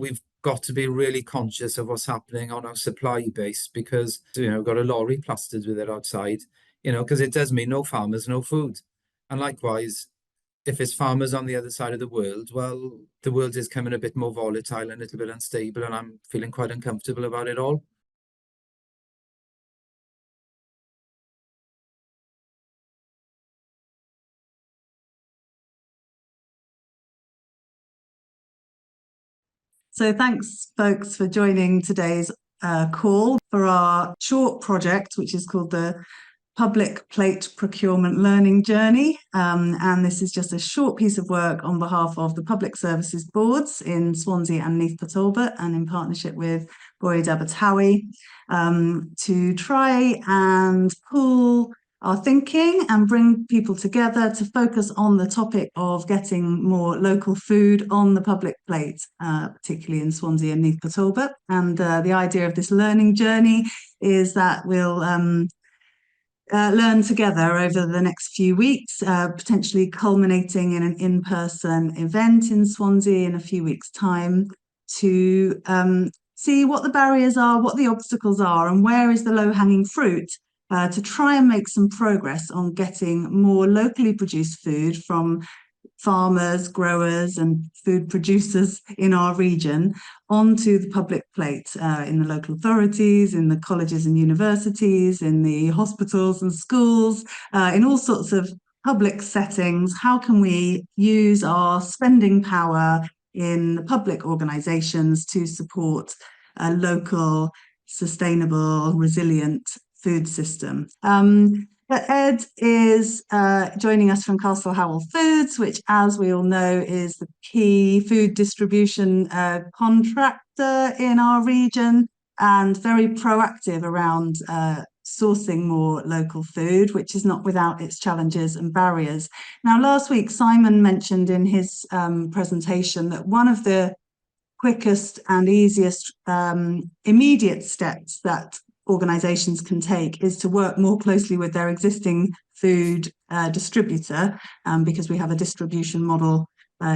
we've got to be really conscious of what's happening on our supply base because, got a lorry plastered with it outside, because it does mean no farmers, no food. And likewise, if it's farmers on the other side of the world, well, the world is becoming a bit more volatile and a little bit unstable, and I'm feeling quite uncomfortable about it all. So thanks, folks, for joining today's call for our short project, which is called the Public Plate Procurement Learning Journey. And this is just a short piece of work on behalf of the Public Services Boards in Swansea and Neath Talbot, and in partnership with Boyd Abertawe, to try and pull our thinking and bring people together to focus on the topic of getting more local food on the public plate, particularly in Swansea and Neath Talbot. And the idea of this learning journey is that we'll learn together over the next few weeks, potentially culminating in an in-person event in Swansea in a few weeks' time, to see what the barriers are, what the obstacles are, and where is the low-hanging fruit, to try and make some progress on getting more locally produced food from farmers, growers and food producers in our region onto the public plate, in the local authorities, in the colleges and universities, in the hospitals and schools, in all sorts of public settings. How can we use our spending power in the public organisations to support a local, sustainable, resilient food system? But Ed is joining us from Castell Howell Foods, which, as we all know, is the key food distribution contractor in our region, and very proactive around sourcing more local food, which is not without its challenges and barriers. Now, last week, Simon mentioned in his presentation that one of the quickest and easiest immediate steps that organisations can take is to work more closely with their existing food distributor, because we have a distribution model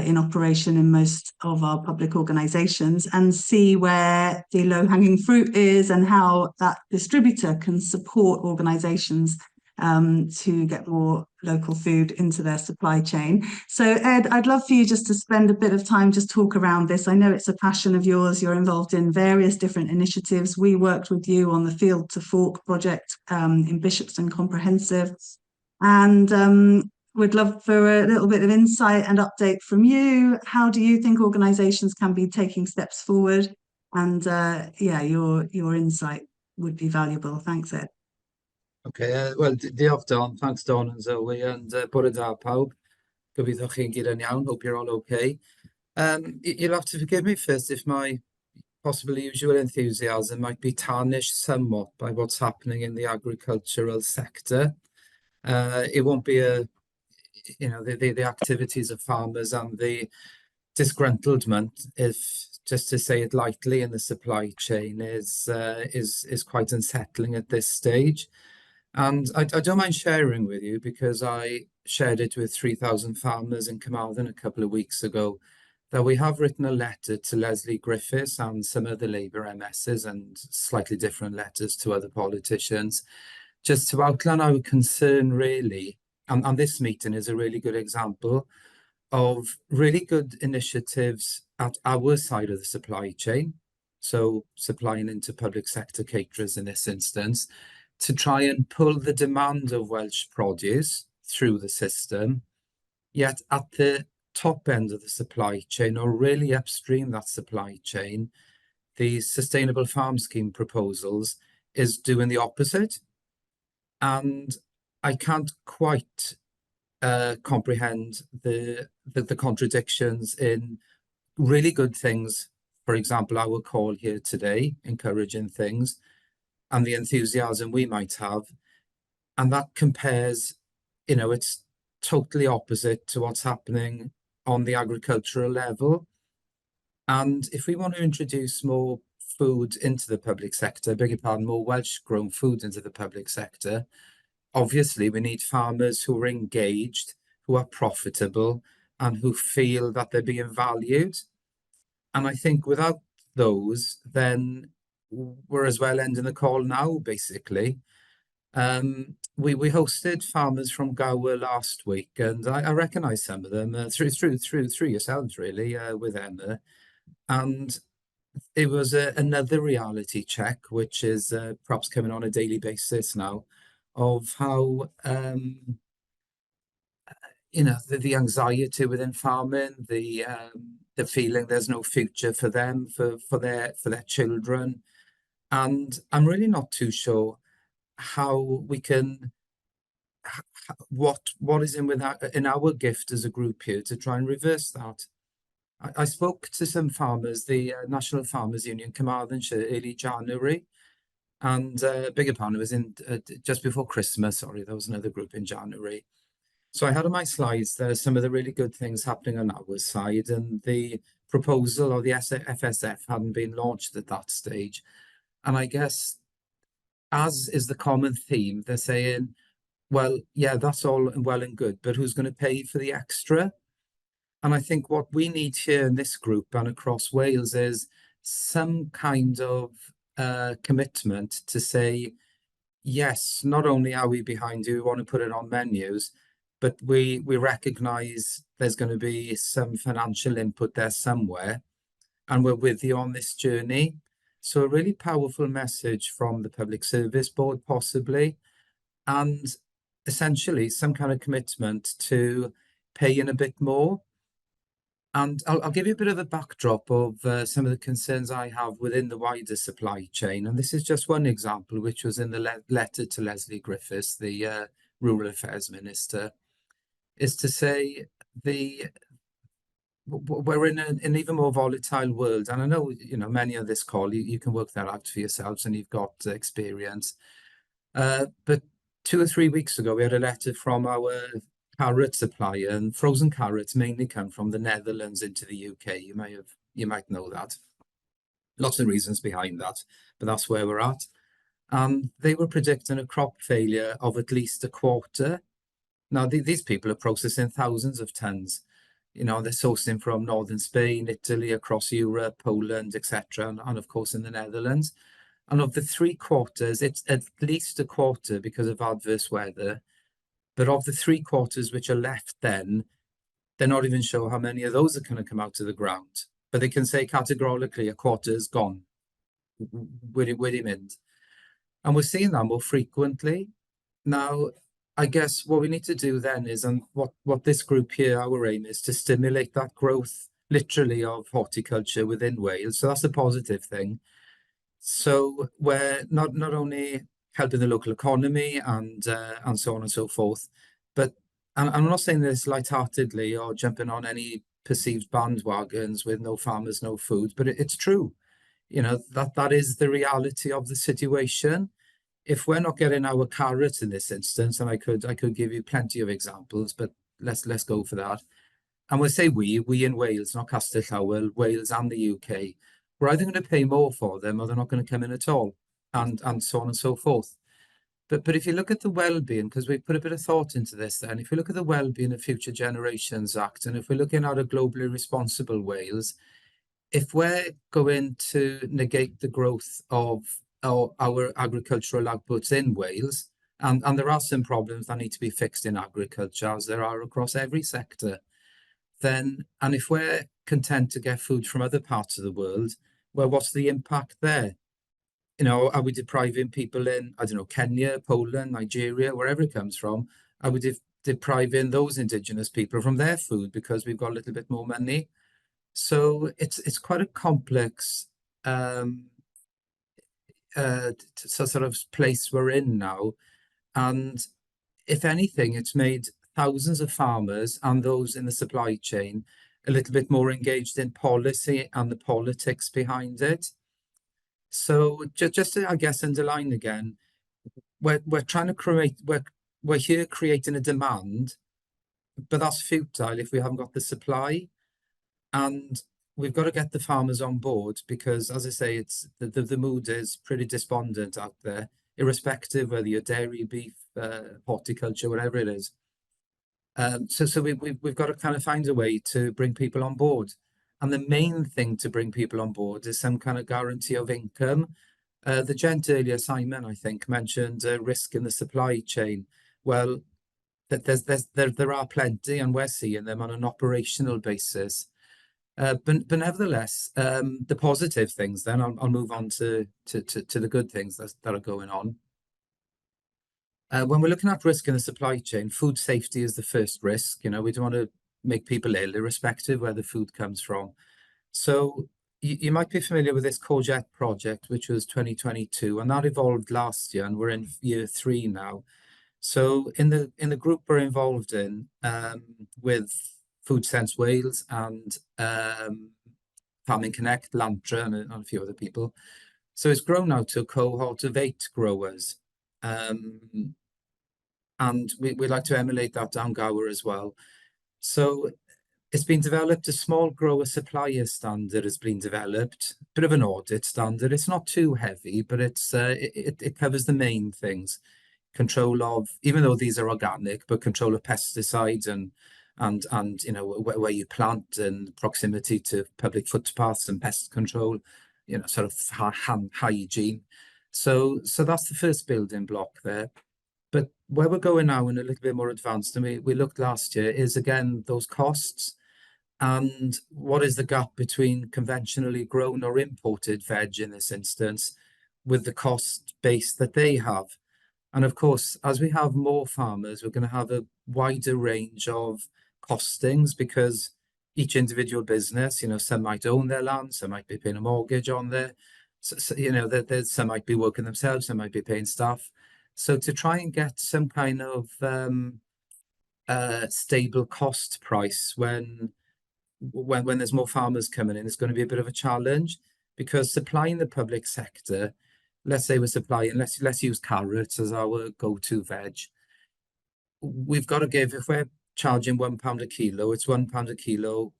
in operation in most of our public organisations, and see where the low-hanging fruit is and how that distributor can support organisations to get more local food into their supply chain. So Ed, I'd love for you just to spend a bit of time just talk around this. I know it's a passion of yours. You're involved in various different initiatives. We worked with you on the Field to Fork project in Bishopston Comprehensive, and we'd love for a little bit of insight and update from you. How do you think organisations can be taking steps forward? And your insight would be valuable. Thanks, Ed. Okay, wel, diolch Don, thanks Don and Zoe, and bore da pawb. Gobeithio chi'n gyd yn iawn, hope you're all okay. You'll have to forgive me first if my possible usual enthusiasm might be tarnished somewhat by what's happening in the agricultural sector. It won't be the activities of farmers and the disgruntlement, if just to say it lightly, in the supply chain is quite unsettling at this stage. And I don't mind sharing with you, because I shared it with 3,000 farmers in Carmarthen a couple of weeks ago, that we have written a letter to Leslie Griffiths and some of the Labour MSs, and slightly different letters to other politicians, just to outline our concern, really. And this meeting is a really good example of really good initiatives at our side of the supply chain, so supplying into public sector caterers in this instance, to try and pull the demand of Welsh produce through the system, yet at the top end of the supply chain, or really upstream that supply chain, the Sustainable Farm Scheme proposals is doing the opposite. And I can't quite comprehend the contradictions in really good things. For example, our call here today, encouraging things, and the enthusiasm we might have, and that compares, it's totally opposite to what's happening on the agricultural level. And if we want to introduce more food into the public sector, beg your pardon, more Welsh grown food into the public sector, obviously we need farmers who are engaged, who are profitable, and who feel that they're being valued. And I think without those, then we're as well ending the call now, basically. We hosted farmers from Gower last week, and I recognise some of them through yourselves, really, with Emma. And it was another reality check, which is perhaps coming on a daily basis now, of how the anxiety within farming, the feeling there's no future for them, for their children, and I'm really not too sure how we can what is in our gift as a group here to try and reverse that. I spoke to some farmers, the National Farmers Union, Carmarthenshire, early January, and bigger pardon, it was in just before Christmas. Sorry, there was another group in January. So I had on my slides there some of the really good things happening on our side, and the proposal or the FSF hadn't been launched at that stage. And I guess, as is the common theme, they're saying, well, yeah, that's all well and good, but who's going to pay for the extra? And I think what we need here in this group and across Wales is some kind of commitment to say, yes, not only are we behind you, we want to put it on menus, but we recognise there's going to be some financial input there somewhere, and we're with you on this journey. So a really powerful message from the Public Service Board, possibly, and essentially some kind of commitment to pay in a bit more. And I'll give you a bit of a backdrop of some of the concerns I have within the wider supply chain. And this is just one example, which was in the letter to Leslie Griffiths, the Rural Affairs Minister, is to say we're in an even more volatile world. And I know, many of this call, you can work that out for yourselves and you've got experience. But 2 or 3 weeks ago, we had a letter from our carrot supplier, and frozen carrots mainly come from the Netherlands into the UK. You might know that. Lots of reasons behind that, but that's where we're at. And they were predicting a crop failure of at least a quarter. Now, these people are processing thousands of tons. They're sourcing from northern Spain, Italy, across Europe, Poland, etc., and of course in the Netherlands. And of the 3/4, it's at least a quarter because of adverse weather. But of the 3/4 which are left, then they're not even sure how many of those are going to come out of the ground. But they can say categorically a quarter is gone. Where do you mean? And we're seeing that more frequently. Now, I guess what we need to do then is, and what this group here, our aim is to stimulate that growth, literally, of horticulture within Wales. So that's a positive thing. So we're not only helping the local economy and so on and so forth, but I'm not saying this lightheartedly or jumping on any perceived bandwagons with no farmers, no food, but it's true. That is the reality of the situation. If we're not getting our carrot in this instance, and I could give you plenty of examples, but let's go for that. And we'll say we in Wales, not Castell Howell, Wales and the UK, we're either going to pay more for them or they're not going to come in at all, and so on and so forth. But if you look at the well-being, because we put a bit of thought into this then, if you look at the well-being of Future Generations Act, and if we're looking at a globally responsible Wales, if we're going to negate the growth of our agricultural outputs in Wales, and there are some problems that need to be fixed in agriculture, as there are across every sector, then, and if we're content to get food from other parts of the world, well, what's the impact there? Are we depriving people in, I don't know, Kenya, Poland, Nigeria, wherever it comes from? Are we depriving those indigenous people from their food because we've got a little bit more money? So it's quite a complex sort of place we're in now. And if anything, it's made thousands of farmers and those in the supply chain a little bit more engaged in policy and the politics behind it. So just to, I guess, underline again, we're trying to create, we're here creating a demand, but that's futile if we haven't got the supply. And we've got to get the farmers on board because, as I say, it's the mood is pretty despondent out there, irrespective whether you're dairy, beef, horticulture, whatever it is. So we've got to kind of find a way to bring people on board. And the main thing to bring people on board is some kind of guarantee of income. The gent earlier, Simon, I think, mentioned risk in the supply chain. Well, there are plenty, and we're seeing them on an operational basis. But nevertheless, the positive things. Then I'll move on to the good things that are going on. When we're looking at risk in the supply chain, food safety is the first risk. We don't want to make people ill, irrespective where the food comes from. So you might be familiar with this courgette project, which was 2022, and that evolved last year, and we're in year 3 now. So in the group we're involved in, with Food Sense Wales and Farming Connect, Lantra, and a few other people. So it's grown out to a cohort of 8 growers. And we like to emulate that down Gower as well. So it's been developed, a small grower supplier standard has been developed, bit of an audit standard. It's not too heavy, but it covers the main things. Control of, even though these are organic, but control of pesticides and where you plant and proximity to public footpaths and pest control, sort of hygiene. So that's the first building block there. But where we're going now and a little bit more advanced than we looked last year is, again, those costs and what is the gap between conventionally grown or imported veg in this instance with the cost base that they have. And of course, as we have more farmers, we're going to have a wider range of costings because each individual business, some might own their land, some might be paying a mortgage on there. So, some might be working themselves, some might be paying staff. So to try and get some kind of stable cost price when there's more farmers coming in, it's going to be a bit of a challenge because supplying the public sector, let's say we're supplying, let's use carrots as our go-to veg. We've got to give, if we're charging £1 a kilo, it's £1 a kilo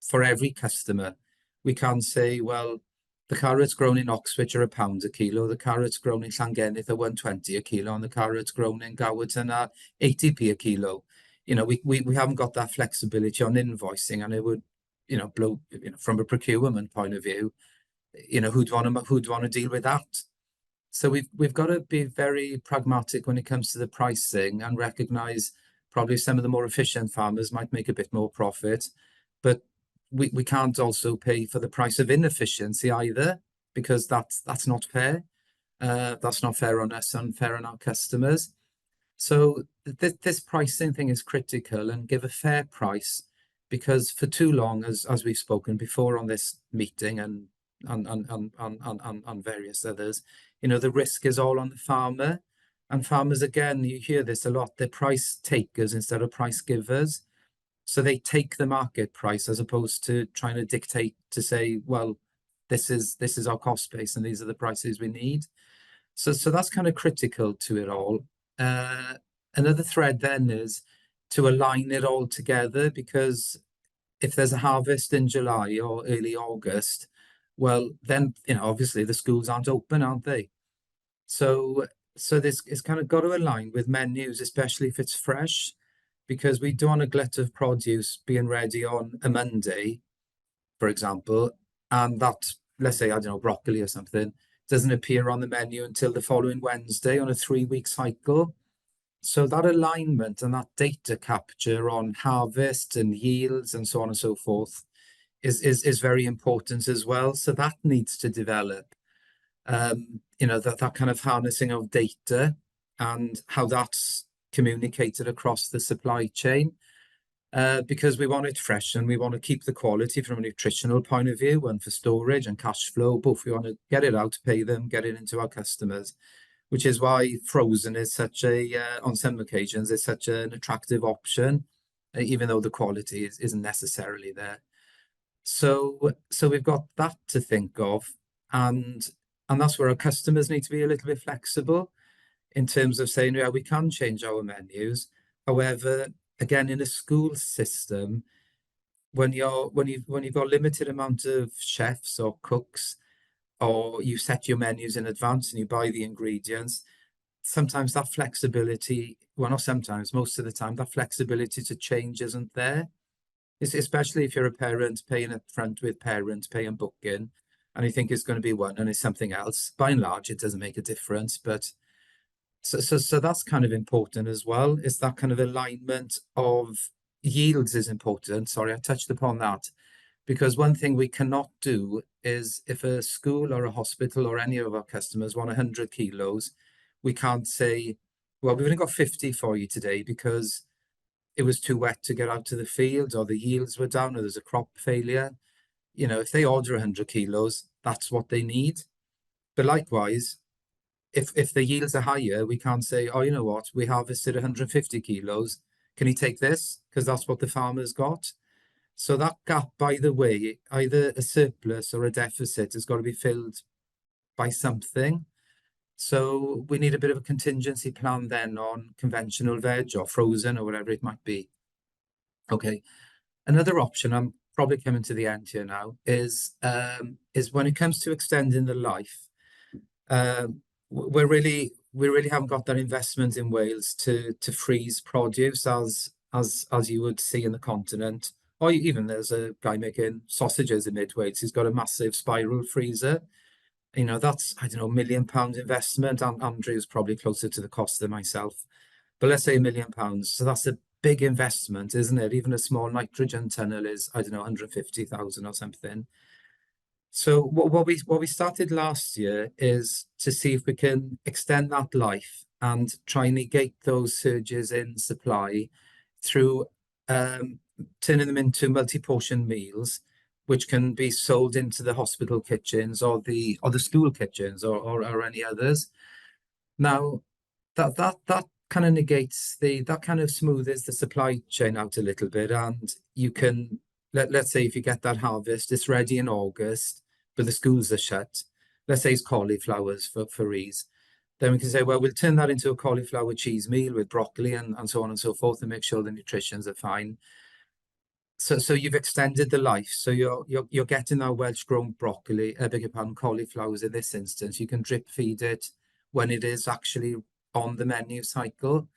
for every customer. We can't say, well, the carrots grown in Oxford are £1 a kilo, the carrots grown in Llangennydd are 120 a kilo, and the carrots grown in Gowerton are 80p a kilo. We haven't got that flexibility on invoicing, and it would, blow, from a procurement point of view, who'd want to deal with that? So we've got to be very pragmatic when it comes to the pricing and recognize probably some of the more efficient farmers might make a bit more profit, but we can't also pay for the price of inefficiency either, because that's not fair. That's not fair on us and fair on our customers. So this pricing thing is critical, and give a fair price, because for too long, as we've spoken before on this meeting and on various others, the risk is all on the farmer. And farmers, again, you hear this a lot, they're price takers instead of price givers. So they take the market price as opposed to trying to dictate to say, well, this is our cost base and these are the prices we need. So that's kind of critical to it all. Another thread then is to align it all together, because if there's a harvest in July or early August, well, then, obviously the schools aren't open, aren't they? So this is kind of got to align with menus, especially if it's fresh, because we don't want a glut of produce being ready on a Monday, for example, and that, let's say, I don't know, broccoli or something, doesn't appear on the menu until the following Wednesday on a 3-week cycle. So that alignment and that data capture on harvest and yields and so on and so forth is very important as well. So that needs to develop. That kind of harnessing of data and how that's communicated across the supply chain, because we want it fresh and we want to keep the quality from a nutritional point of view, and for storage and cash flow, both. We want to get it out, pay them, get it into our customers, which is why frozen is such on some occasions, it's such an attractive option, even though the quality isn't necessarily there. So we've got that to think of, and that's where our customers need to be a little bit flexible in terms of saying, yeah, we can change our menus. However, again, in a school system, when you've got limited amount of chefs or cooks, or you set your menus in advance and you buy the ingredients, sometimes that flexibility, well, not sometimes, most of the time, that flexibility to change isn't there. Especially if you're a parent paying up front with parent pay and booking, and you think it's going to be one and it's something else. By and large, it doesn't make a difference, but so that's kind of important as well. It's that kind of alignment of yields is important. Sorry, I touched upon that because one thing we cannot do is if a school or a hospital or any of our customers want 100 kilos, we can't say, well, we've only got 50 for you today because it was too wet to get out to the field, or the yields were down, or there's a crop failure. If they order 100 kilos, that's what they need. But likewise, if the yields are higher, we can't say, oh, you know what, we harvested 150 kilos. Can you take this? Because that's what the farmer's got. So that gap, by the way, either a surplus or a deficit has got to be filled by something. So we need a bit of a contingency plan then on conventional veg or frozen or whatever it might be. Okay. Another option, I'm probably coming to the end here now, is when it comes to extending the life, we really haven't got that investment in Wales to freeze produce as you would see in the continent. Or even there's a guy making sausages in mid Wales. He's got a massive spiral freezer. That's, I don't know, £1 million investment. Andrew's probably closer to the cost than myself. But let's say £1 million. So that's a big investment, isn't it? Even a small nitrogen tunnel is, I don't know, 150,000 or something. So what we started last year is to see if we can extend that life and try and negate those surges in supply through turning them into multi-portion meals, which can be sold into the hospital kitchens or the school kitchens or any others. Now, that kind of negates that kind of smooths the supply chain out a little bit, and you can let's say if you get that harvest, it's ready in August, but the schools are shut. Let's say it's cauliflowers for ease. Then we can say, well, we'll turn that into a cauliflower cheese meal with broccoli and so on and so forth, and make sure the nutritions are fine. So you've extended the life. So you're getting that Welsh grown broccoli, beg your pardon, cauliflowers in this instance. You can drip feed it when it is actually on the menu cycle.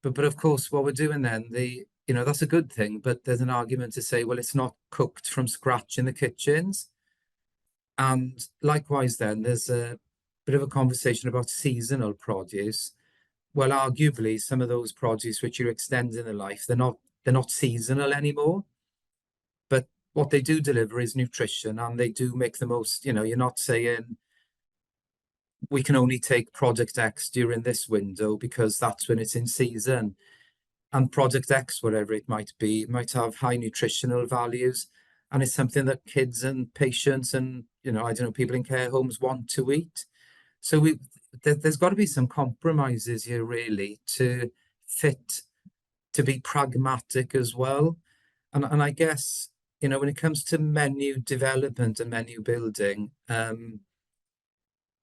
But of course, what we're doing then, that's a good thing, but there's an argument to say, well, it's not cooked from scratch in the kitchens. And likewise, then there's a bit of a conversation about seasonal produce. Well, arguably, some of those produce which you're extending the life, they're not seasonal anymore. But what they do deliver is nutrition, and they do make the most. You're not saying we can only take product X during this window because that's when it's in season. And product X, whatever it might be, might have high nutritional values. And it's something that kids and patients and, I don't know, people in care homes want to eat. So there's got to be some compromises here, really, to be pragmatic as well. And I guess, when it comes to menu development and menu building,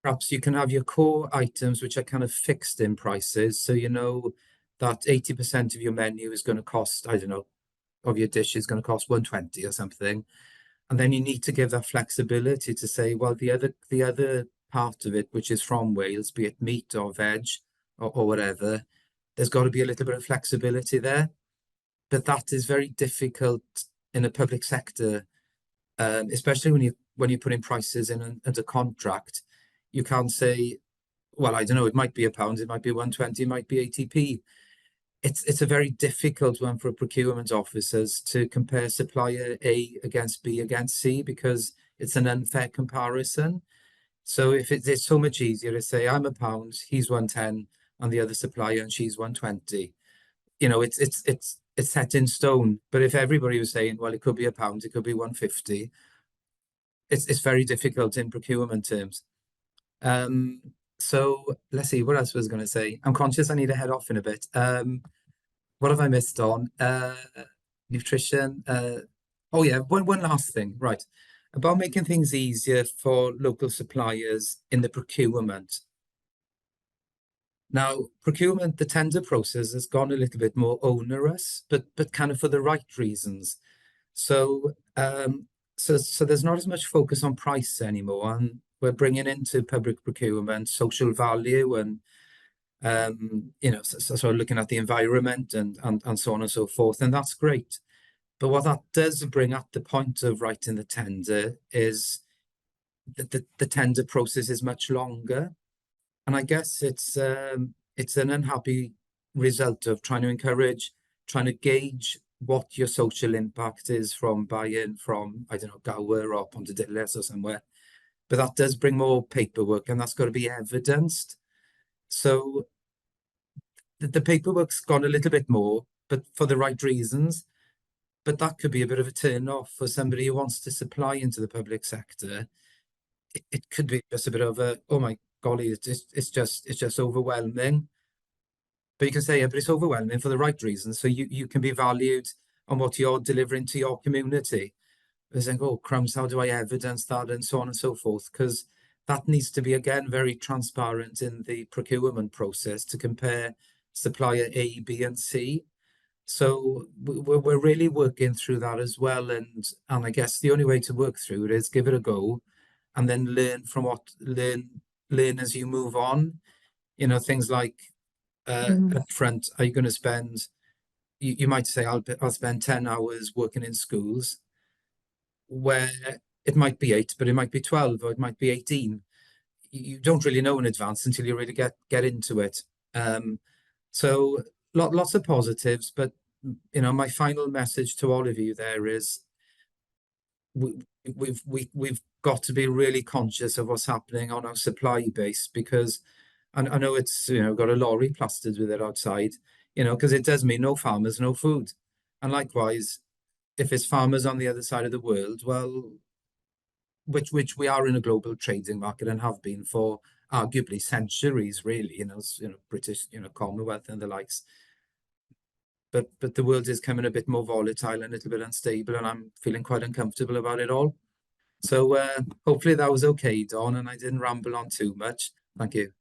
perhaps you can have your core items which are kind of fixed in prices. So that 80% of your menu is going to cost, I don't know, of your dish is going to cost 120 or something. And then you need to give that flexibility to say, well, the other part of it, which is from Wales, be it meat or veg or whatever, there's got to be a little bit of flexibility there. But that is very difficult in a public sector, especially when you put in prices in under contract. You can't say, well, I don't know, it might be £1, it might be 120, it might be 80p. It's a very difficult one for procurement officers to compare supplier A against B against C because it's an unfair comparison. So if it's so much easier to say I'm £1, he's 110, and the other supplier and she's 120. It's set in stone. But if everybody was saying, well, it could be £1, it could be 150, it's very difficult in procurement terms. So let's see, what else was I going to say? I'm conscious I need to head off in a bit. What have I missed on? Nutrition. Oh yeah, one last thing, right. About making things easier for local suppliers in the procurement. Now, procurement, the tender process has gone a little bit more onerous, but kind of for the right reasons. So there's not as much focus on price anymore, and we're bringing into public procurement social value and so looking at the environment and so on and so forth, and that's great. But what that does bring at the point of writing the tender is that the tender process is much longer. And I guess it's an unhappy result of trying to gauge what your social impact is from buying from, I don't know, Gower or Pontarddulais or somewhere. But that does bring more paperwork, and that's got to be evidenced. So the paperwork's gone a little bit more, but for the right reasons. But that could be a bit of a turn off for somebody who wants to supply into the public sector. It could be just a bit of a, oh my golly, it's just overwhelming. But you can say, yeah, but it's overwhelming for the right reasons. So you can be valued on what you're delivering to your community. They're saying, oh, crumbs, how do I evidence that? And so on and so forth. Because that needs to be, again, very transparent in the procurement process to compare supplier A, B, and C. So we're really working through that as well. And I guess the only way to work through it is give it a go and then learn as you move on. Things like Mm. upfront, are you going to spend, you might say, I'll spend 10 hours working in schools, where it might be 8, but it might be 12, or it might be 18. You don't really know in advance until you really get into it. So lots of positives, but my final message to all of you there is we've got to be really conscious of what's happening on our supply base, because I know it's got a lorry plastered with it outside, because it does mean no farmers, no food. And likewise, if it's farmers on the other side of the world, well, which we are in a global trading market and have been for arguably centuries, really, British, Commonwealth and the likes. But the world is becoming a bit more volatile and a little bit unstable, and I'm feeling quite uncomfortable about it all. So hopefully that was okay, Don, and I didn't ramble on too much. Thank you.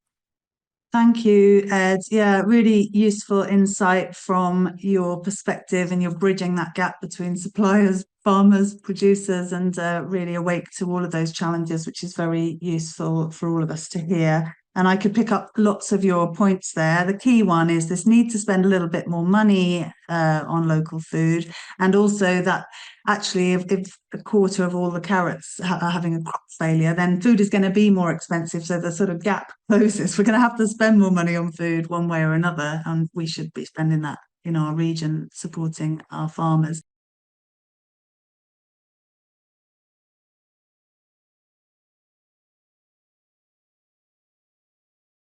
Thank you, Ed. Yeah, really useful insight from your perspective, and you're bridging that gap between suppliers, farmers, producers, and really awake to all of those challenges, which is very useful for all of us to hear. And I could pick up lots of your points there. The key one is this need to spend a little bit more money on local food, and also that actually if a quarter of all the carrots are having a crop failure, then food is going to be more expensive. So the sort of gap closes. We're going to have to spend more money on food one way or another, and we should be spending that in our region supporting our farmers.